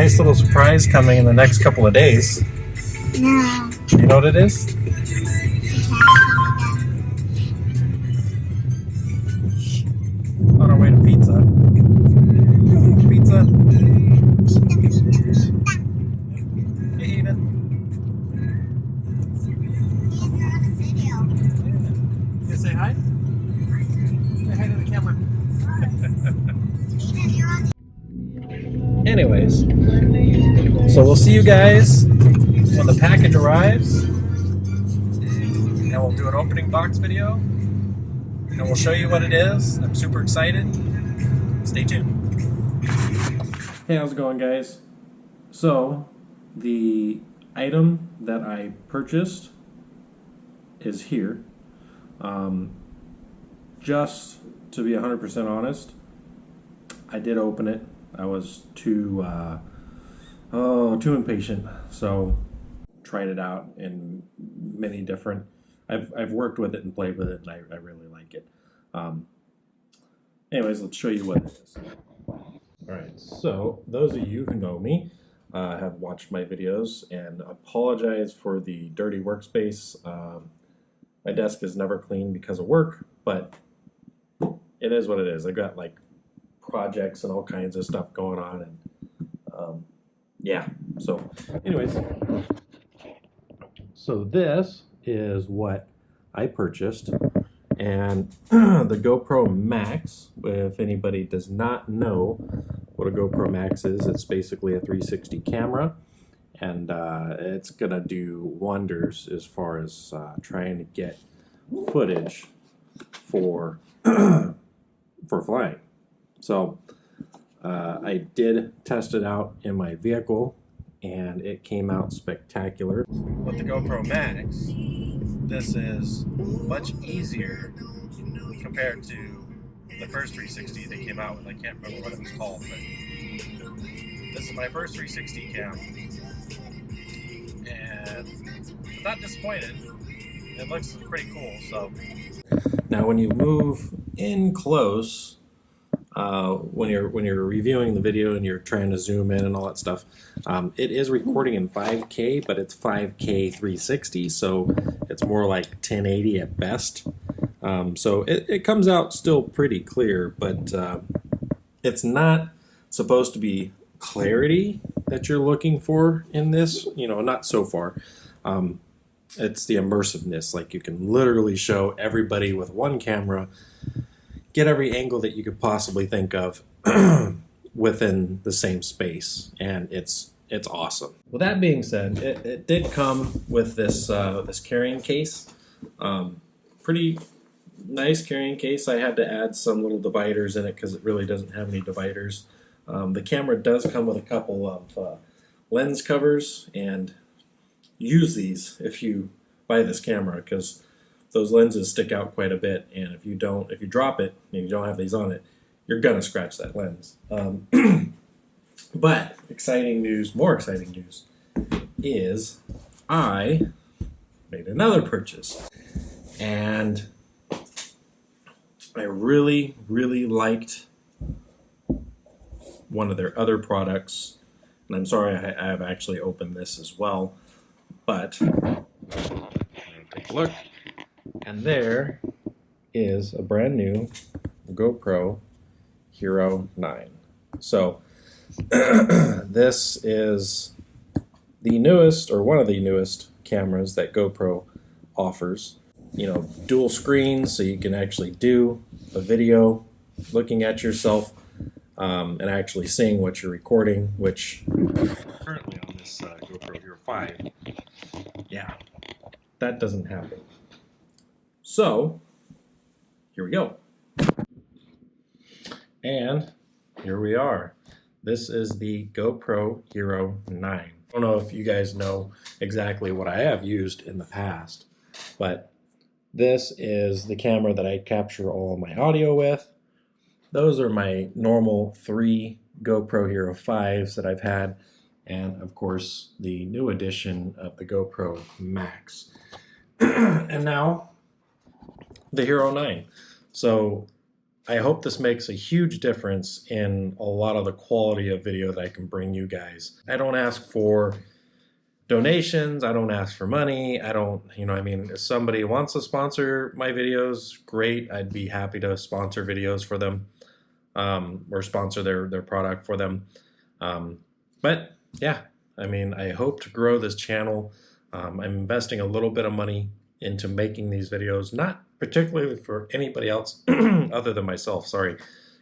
nice little surprise coming in the next couple of days. No. You know what it is? On our way to pizza. Pizza. Hey, Eden. You say hi? Say hi to the camera. Anyways, so we'll see you guys when the package arrives, and we'll do an opening box video, and we'll show you what it is. I'm super excited. Stay tuned. Hey, how's it going, guys? So, the item that I purchased is here. Just to be 100% honest, I did open it. I was too impatient, so tried it out in many different. I've worked with it and played with it, and I really like it. Anyways, let's show you what it is. All right, so those of you who know me have watched my videos, and apologize for the dirty workspace. My desk is never clean because of work, but it is what it is. I got like projects and all kinds of stuff going on, and yeah, so anyways, so this is what I purchased, and the GoPro Max, if anybody does not know what a GoPro Max is, it's basically a 360 camera, and it's gonna do wonders as far as trying to get footage for for flying. So I did test it out in my vehicle, and it came out spectacular. With the GoPro Max, this is much easier compared to the first 360 they came out with. I can't remember what it was called, but this is my first 360 cam, and I'm not disappointed. It looks pretty cool. So now when you move in close, when you're reviewing the video and you're trying to zoom in and all that stuff, it is recording in 5K, but it's 5K 360, so it's more like 1080 at best. So it comes out still pretty clear, but it's not supposed to be clarity that you're looking for in this, you know, not so far. It's the immersiveness, like you can literally show everybody with one camera, get every angle that you could possibly think of within the same space, and it's awesome. With that being said, it did come with this this carrying case. Pretty nice carrying case. I had to add some little dividers in it because it really doesn't have any dividers. The camera does come with a couple of lens covers, and use these if you buy this camera, because those lenses stick out quite a bit, and if you drop it and you don't have these on it, you're gonna scratch that lens. But more exciting news is I made another purchase, and I really liked one of their other products, and I'm sorry I have actually opened this as well, but take a look. And there is a brand new GoPro Hero 9. So this is the newest, or one of the newest cameras that GoPro offers. You know, dual screens, so you can actually do a video looking at yourself and actually seeing what you're recording, which currently on this GoPro Hero 5, yeah, that doesn't happen. So, here we go. And here we are. This is the GoPro Hero 9. I don't know if you guys know exactly what I have used in the past, but this is the camera that I capture all my audio with. Those are my normal 3 GoPro Hero 5s that I've had, and of course the new edition of the GoPro Max. And now the Hero 9. So I hope this makes a huge difference in a lot of the quality of video that I can bring you guys. I don't ask for donations, I don't ask for money, I don't, I mean, if somebody wants to sponsor my videos, great, I'd be happy to sponsor videos for them, or sponsor their product for them. But yeah, I mean, I hope to grow this channel. I'm investing a little bit of money into making these videos, not particularly for anybody else other than myself. Sorry,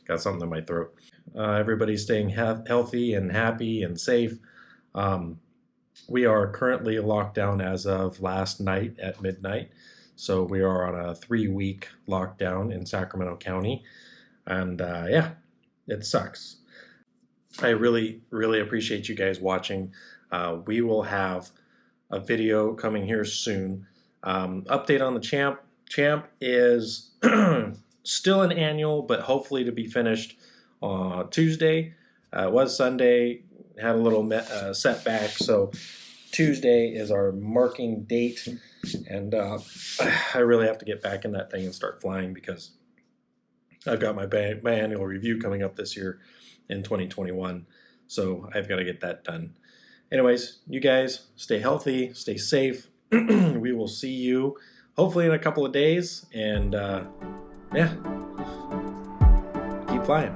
got something in my throat. Everybody's staying healthy and happy and safe. We are currently locked down as of last night at midnight. So we are on a 3-week lockdown in Sacramento County. And yeah, it sucks. I really, really appreciate you guys watching. We will have a video coming here soon. Update on the Champ. Champ is still an annual, but hopefully to be finished Tuesday. It was Sunday, had a little setback, so Tuesday is our marking date, and I really have to get back in that thing and start flying, because I've got my annual review coming up this year in 2021, so I've got to get that done. Anyways, you guys stay healthy, stay safe. We will see you hopefully in a couple of days, and yeah, keep flying.